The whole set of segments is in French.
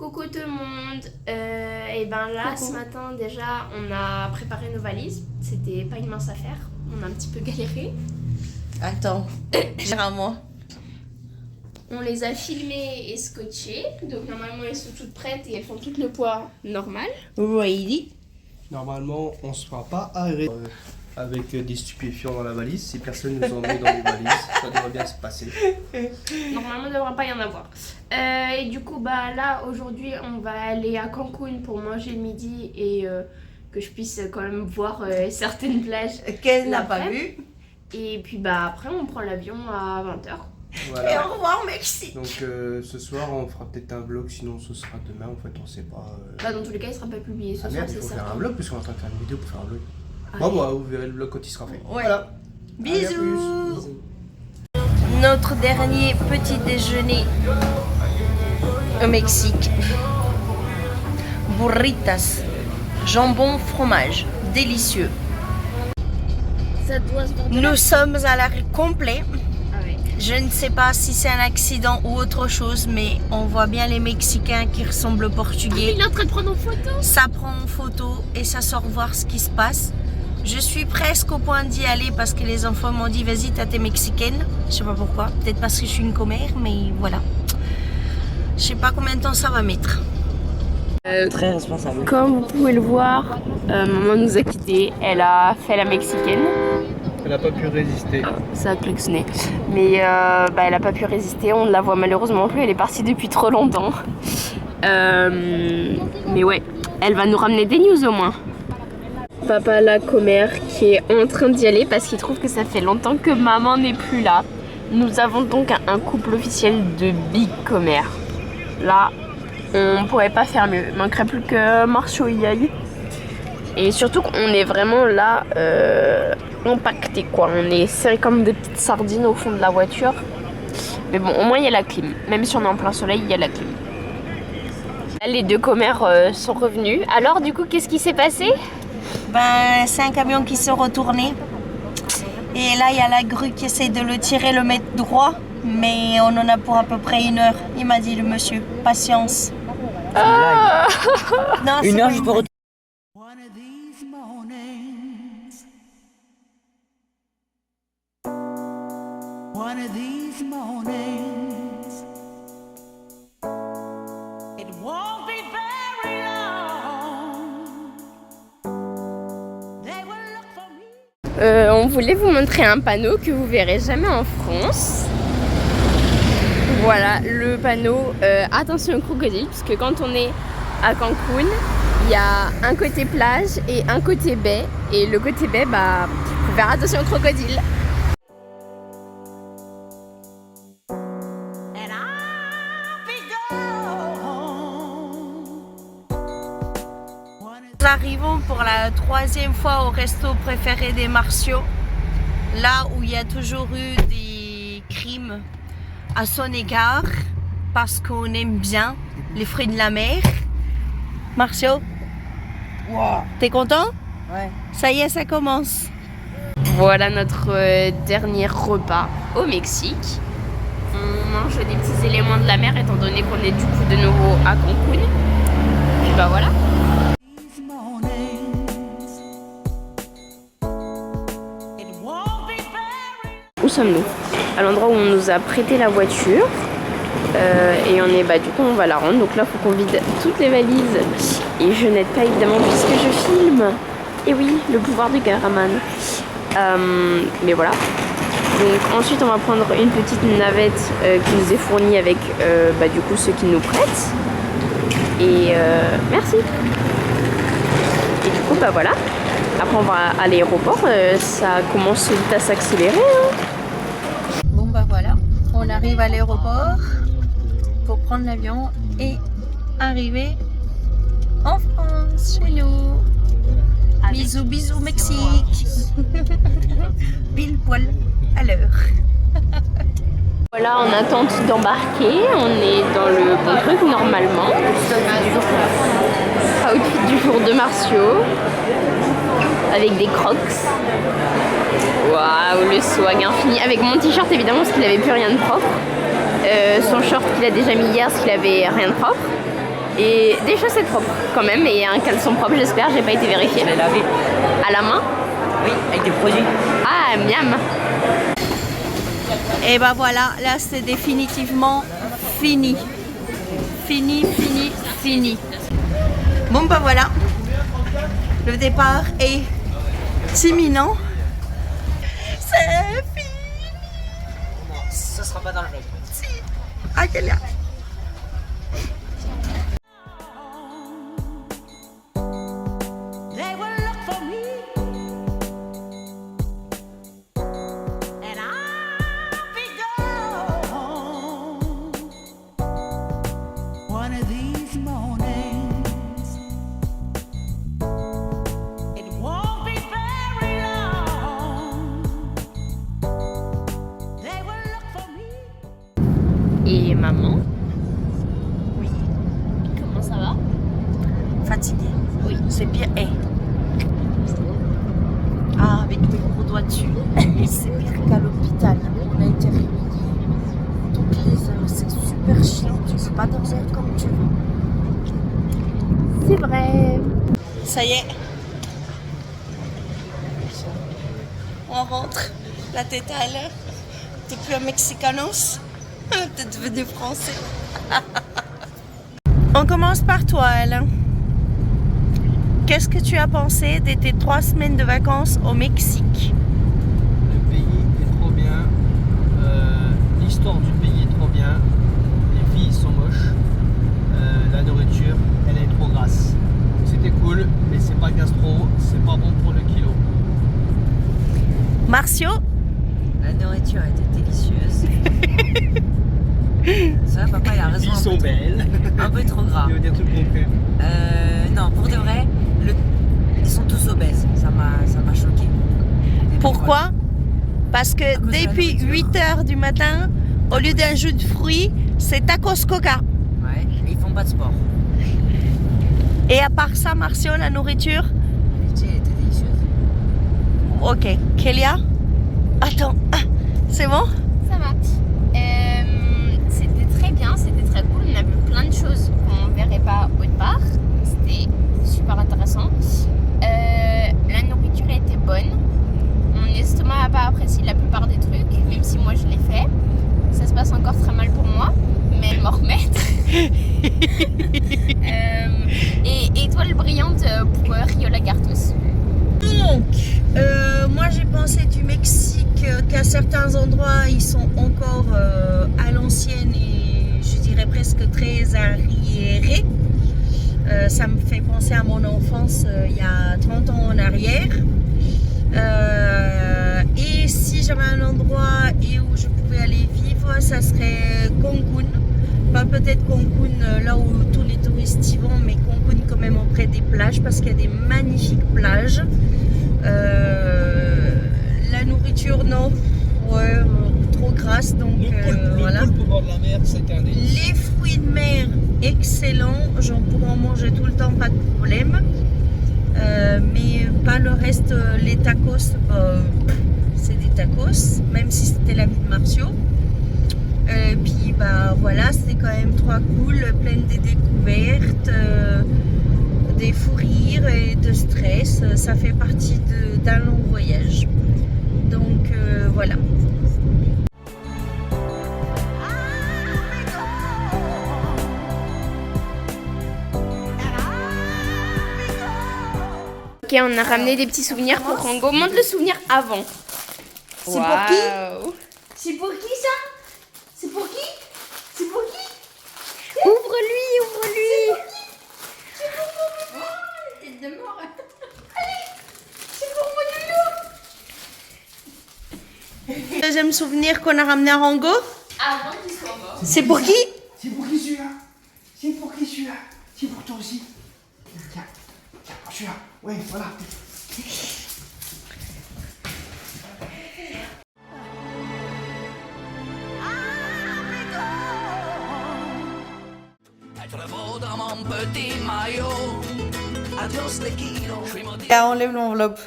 Coucou tout le monde. Et ben là, Coucou. ce matin déjà, on a préparé nos valises. C'était pas une mince affaire. On a un petit peu galéré. Attends, moi. On les a filmées et scotchées. Donc normalement, elles sont toutes prêtes et elles font tout le poids normal. Ready. Normalement, on ne se fera pas arrêter avec des stupéfiants dans la valise. Si personne nous en met dans les valises, ça devrait bien se passer. Normalement, il ne devrait pas y en avoir. Et du coup, bah là, aujourd'hui, on va aller à Cancun pour manger le midi et que je puisse quand même voir certaines plages. Qu'elle n'a pas vu. Et puis bah après, on prend l'avion à 20h. Et Voilà. au revoir, Mexique. Donc ce soir, on fera peut-être un vlog, sinon ce sera demain. En fait, on sait pas. Bah, dans tous les cas, il sera pas publié ce Ah soir, merde, il c'est faut certain. faire un vlog, puisqu'on est en train de faire une vidéo pour faire un vlog. Ah, Bon, oui. bah, vous verrez le vlog quand il sera fait. Ouais. Voilà. Allez, à Bisous. plus. Bisous. Notre dernier petit déjeuner au Mexique. Burritas, jambon, fromage, délicieux. Ça doit se voir de Nous sommes à l'arrêt complet. Ah ouais. Je ne sais pas si c'est un accident ou autre chose, mais on voit bien les Mexicains qui ressemblent aux Portugais. Il est en train de prendre en photo. Ça prend en photo et ça sort voir ce qui se passe. Je suis presque au point d'y aller parce que les enfants m'ont dit vas-y, t'as tes mexicaines. Je sais pas pourquoi, peut-être parce que je suis une commère, mais voilà. Je sais pas combien de temps ça va mettre. Très responsable. Comme vous pouvez le voir, maman nous a quittés. Elle a fait la mexicaine. Elle n'a pas pu résister. Ça a klaxonné. Mais bah, elle a pas pu résister. On ne la voit malheureusement plus. Elle est partie depuis trop longtemps. Mais ouais, elle va nous ramener des news au moins. Papa la commère qui est en train d'y aller parce qu'il trouve que ça fait longtemps que maman n'est plus là. Nous avons donc un couple officiel de big commère. Là, on pourrait pas faire mieux. Il manquerait plus que Marceau y aille. Et surtout qu'on est vraiment là impacté quoi. On est serré comme des petites sardines au fond de la voiture. Mais bon, au moins il y a la clim. Même si on est en plein soleil, il y a la clim. Là, les deux commères sont revenus. Alors du coup, qu'est-ce qui s'est passé? Ben, c'est un camion qui s'est retourné. Et là, il y a la grue qui essaie de le tirer, le mettre droit. Mais on en a pour à peu près 1 heure. Il m'a dit le monsieur, patience. Non, Une heure, je peux retourner. One of these mornings. One of these mornings. It won't be very long. They will look for me. On voulait vous montrer un panneau que vous verrez jamais en France. Voilà le panneau attention au crocodile, parce que quand on est à Cancun, il y a un côté plage et un côté baie. Et le côté baie, bah, faut faire attention au crocodile. And I'll be gone. One of Nous arrivons pour la 3e fois au resto préféré des Martiaux. Là où il y a toujours eu des crimes à son égard. Parce qu'on aime bien les fruits de la mer. Martiaux, t'es content? Ouais. Ça y est, ça commence. Voilà notre dernier repas au Mexique. On mange des petits éléments de la mer étant donné qu'on est du coup de nouveau à Cancun. Puis bah voilà. these mornings. It won't be very. Où sommes-nous? À l'endroit où on nous a prêté la voiture. Et on est, bah du coup on va la rendre. Donc là il faut qu'on vide toutes les valises. Et je n'aide pas évidemment puisque je filme. Et oui, le pouvoir du cameraman. Mais voilà. Donc ensuite on va prendre une petite navette qui nous est fournie avec bah, du coup ceux qui nous prêtent. Et merci. Et du coup bah voilà. Après on va à l'aéroport. Ça commence vite à s'accélérer. Hein. Bon bah voilà, on arrive à l'aéroport pour prendre l'avion et arriver en France, chez nous. Bisous, bisous Mexique. Pile poil à l'heure. Voilà, en attente d'embarquer, on est dans le bon truc normalement. Outfit du jour de Martiaux, avec des crocs. Waouh, le swag infini. Avec mon t-shirt évidemment parce qu'il n'avait plus rien de propre. Son short qu'il a déjà mis hier parce qu'il avait rien de propre. Et des chaussettes propres quand même, et un caleçon propre j'espère, j'ai pas été vérifiée. Je l'ai lavé. À la main? Oui, avec des produits. Ah, miam. Et bah voilà, là c'est définitivement fini. Fini, fini, fini. Bon bah voilà, le départ est imminent. C'est fini. Ça sera pas dans le vlog. Si. Ah, quelle est... They will look for me, and I'll be gone. One of these mornings, it won't be very long. They will look for me. Et maman? Oui. Comment ça va? Fatiguée. Oui. C'est pire. Eh. Ah, avec mes gros doigts dessus. C'est pire qu'à l'hôpital. On a été réveillés toutes les heures. C'est super chiant. Tu peux pas dormir comme tu veux. C'est vrai. Ça y est. On rentre. La tête à l'heure. T'es plus un Mexicanos. T'es devenu français. On commence par toi, Alain. Qu'est-ce que tu as pensé de tes 3 semaines de vacances au Mexique? Le pays est trop bien. L'histoire du pays est trop bien. Les filles sont moches. La nourriture, elle est trop grasse. C'était cool, mais c'est pas gastro, c'est pas bon pour le kilo. Marcio? La nourriture était délicieuse. Ça, papa, il a raison. Ils sont belles. Un peu trop gras. Il veut dire tout le contraire. Non, pour de vrai, ils sont tous obèses. Ça m'a choqué. Pourquoi? Parce que cause de la depuis nourriture. 8h du matin, au lieu d'un jus de fruits, c'est tacos coca. Ouais, et ils font pas de sport. Et à part ça, Marcio, la nourriture? La nourriture était délicieuse. Ok. Kélia? Attends. Ah, c'est bon? Ça va. C'était très bien, c'était très cool. On a vu plein de choses qu'on ne verrait pas au départ. C'était super intéressant. La nourriture était bonne. Mon estomac n'a pas apprécié la plupart des trucs, même si moi je l'ai fait. Ça se passe encore très mal pour moi, mais m'en remettre. Étoile brillante pour Rio Lagartos. Donc, moi j'ai pensé du Mexique qu'à certains endroits ils sont encore à l'ancienne et je dirais presque très arriérés. Ça me fait penser à mon enfance il y a 30 ans en arrière. Et si j'avais un endroit et où je pouvais aller vivre, ça serait Cancun. Pas peut-être Cancun là où tous les touristes y vont, mais Cancun quand même auprès des plages parce qu'il y a des magnifiques plages. La nourriture, non, ouais, trop grasse, donc voilà. Le poulpe au bord de la mer, c'était un délice. Les fruits de mer, excellents, j'en pourrais en manger tout le temps, pas de problème. Mais pas le reste, les tacos, c'est des tacos, même si c'était la vie de Marcio. Puis bah voilà, c'était quand même trop cool, pleine de découvertes, des fous rires et de stress. Ça fait partie d'un long voyage. Donc voilà. Ok, on a ramené des petits souvenirs pour Rango. Montre le souvenir avant. C'est pour qui? Waouh. C'est pour qui ça? C'est pour qui? C'est pour qui? Ouvre-lui, ouvre-lui. Tête de mort. Allez, c'est pour mon nounou. Deuxième souvenir qu'on a ramené à Rango. Avant qu'il soit mort. C'est pour qui? C'est pour qui celui-là? C'est pour qui celui-là? C'est pour toi aussi. Tiens, tiens, celui-là. Ouais, voilà. Dans mon petit maillot. Adios les kilos. Là, enlève l'enveloppe.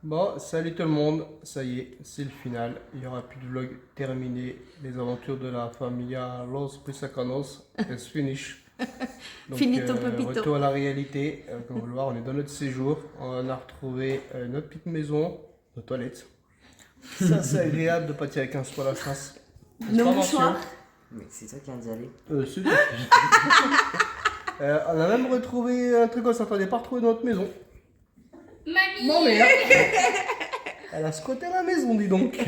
Bon, salut tout le monde, ça y est, c'est le final. Il n'y aura plus de vlog terminé. Les aventures de la familia Los Prisacanos, it's finish. Donc, Finito, papito. retour à la réalité. Comme vous le voyez, on est dans notre séjour. On a retrouvé notre petite maison, nos toilettes. Ça, c'est agréable de partir avec un soir à la chasse. Nos mouchoirs. Mais c'est toi qui as dit aller. C'est tout. On a même retrouvé un truc qu'on s'attendait pas à retrouver dans notre maison. Mamie. Bon, merde. Elle a squatté la maison, dis donc.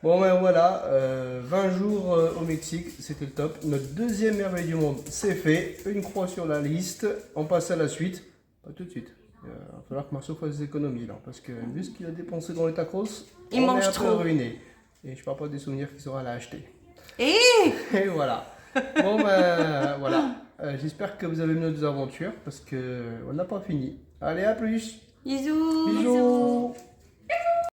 Bon, ben voilà, 20 jours au Mexique, c'était le top. Notre deuxième merveille du monde, c'est fait. Une croix sur la liste. On passe à la suite. Pas tout de suite. Il va falloir que Marceau fasse des économies là. Parce que vu ce qu'il a dépensé dans les tacos, Il on mange est un trop. peu ruiné. Et je parle pas des souvenirs qu'il sera à l'acheter. Et Et voilà. Bon, ben voilà. J'espère que vous avez aimé nos aventures parce que on n'a pas fini. Allez, à plus. bisous. Bisous.